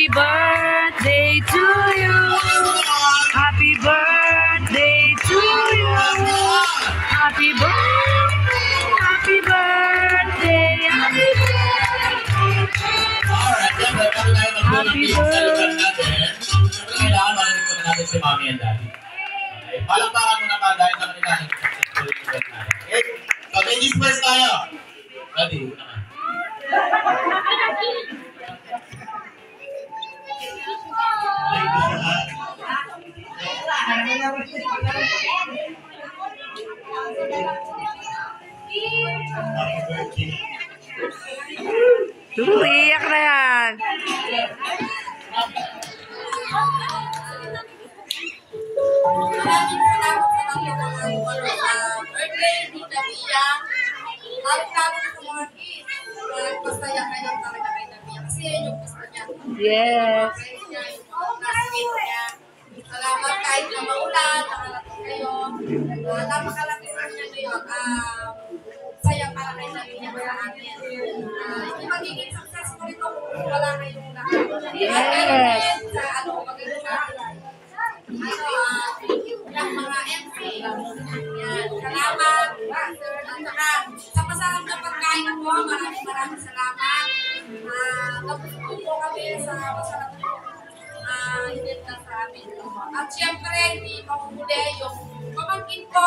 Happy birthday to you. Happy birthday to you. Happy birthday. Happy birthday. Happy birthday. Happy birthday. Kailangan marinig muna natin si Mami and Daddy. Okay, palakpakan muna pa dahil na kanila. Okay, so ladies first tayo. Daddy, una ka. Iyak na yan. Maraming salamat sa birthday, Tita Mia. Lalo-lalo sa mga kids. Masaya kayo talaga kay Tita Mia. Kasi yun yung gusto niya. Yes. Salamat kahit na maulan, nakalating kayo. Napakalaking rin niya ngayon. Saya para kay Tita Mia sa akin. Hindi magiging successful ito kung wala kayong lahat. Yes. Yung mga MC. Yan. Salamat, sir. At saka, sa masarap na pagkain po, maraming salamat. Tapos po kami sa masarap na event na sa amin. At syempre, hindi mahuli yung pamangkin ko,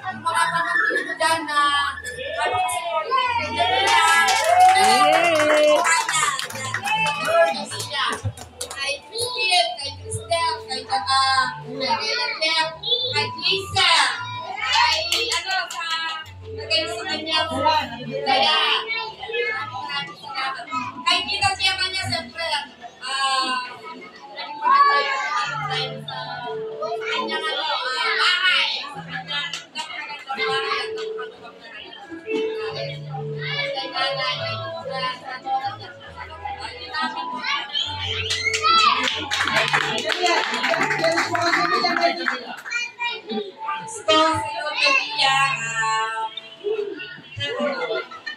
yung mga pamangkin ko dyan na ano kasi po, kay Philip, kay Cristel, kay Tata, kay Lisa, kay ano sa nagayon sa kanya kaya maraming salamat. Kay Tita siya kanya siyempre naging maganda yung tayo sa kanyang bahay. Sa kanyang napakagandang bahay at napakagandang bahay. Kay nanay, kay Tita, sa Tita, ay namin po. So, sa'yo, Maria,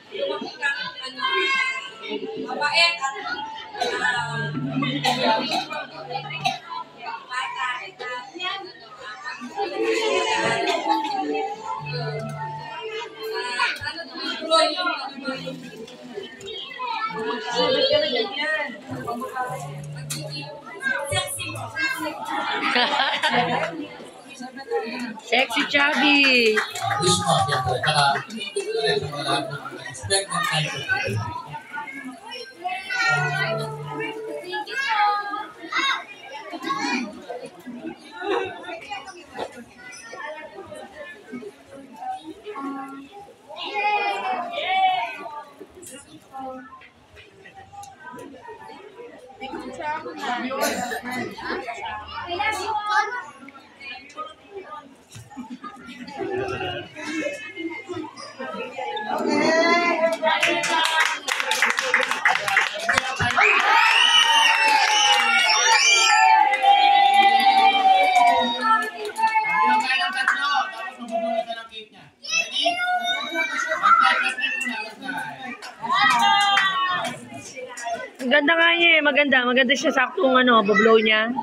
lumaki kami, mabait at Sexy chubby. Wish mo, siyempre. Saka, sa mga lahat ng expect ng time to play. Maganda nga niya eh. Maganda siya. Saktong bablow niya.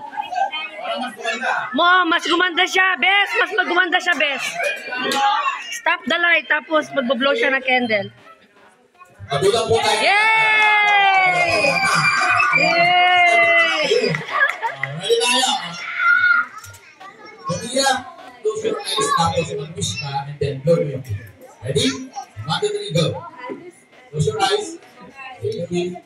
Mas gumanda siya. Bes! Mas magumanda siya, Bes. Stop the light. Tapos magbablow siya ng candle. Yay! Yay! Ready tayo. Maria, close your eyes. Tapos mag-wish ka and then blow your finger. Ready? 1, 2, 3, go. Close your eyes. Ready?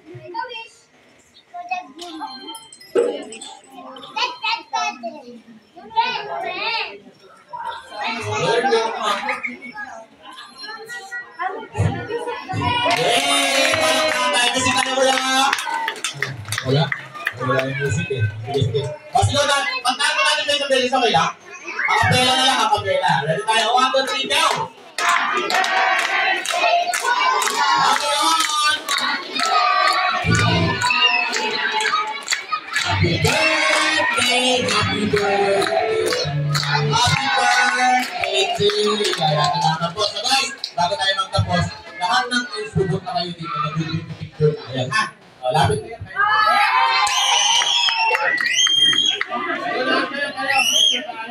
Wala yung music eh. Kasi no, pagtago natin kayo sa belis, okay lang? Akapela na lang, akapela. Ready tayo? 1, 2, 3, go! Happy birthday! Happy birthday! Happy birthday to you! Kaya tinatapos. So guys, bago tayo magtapos, lahat ng subot na kayo dito, mag-video picture na. Ayan ha. Lapit kayo.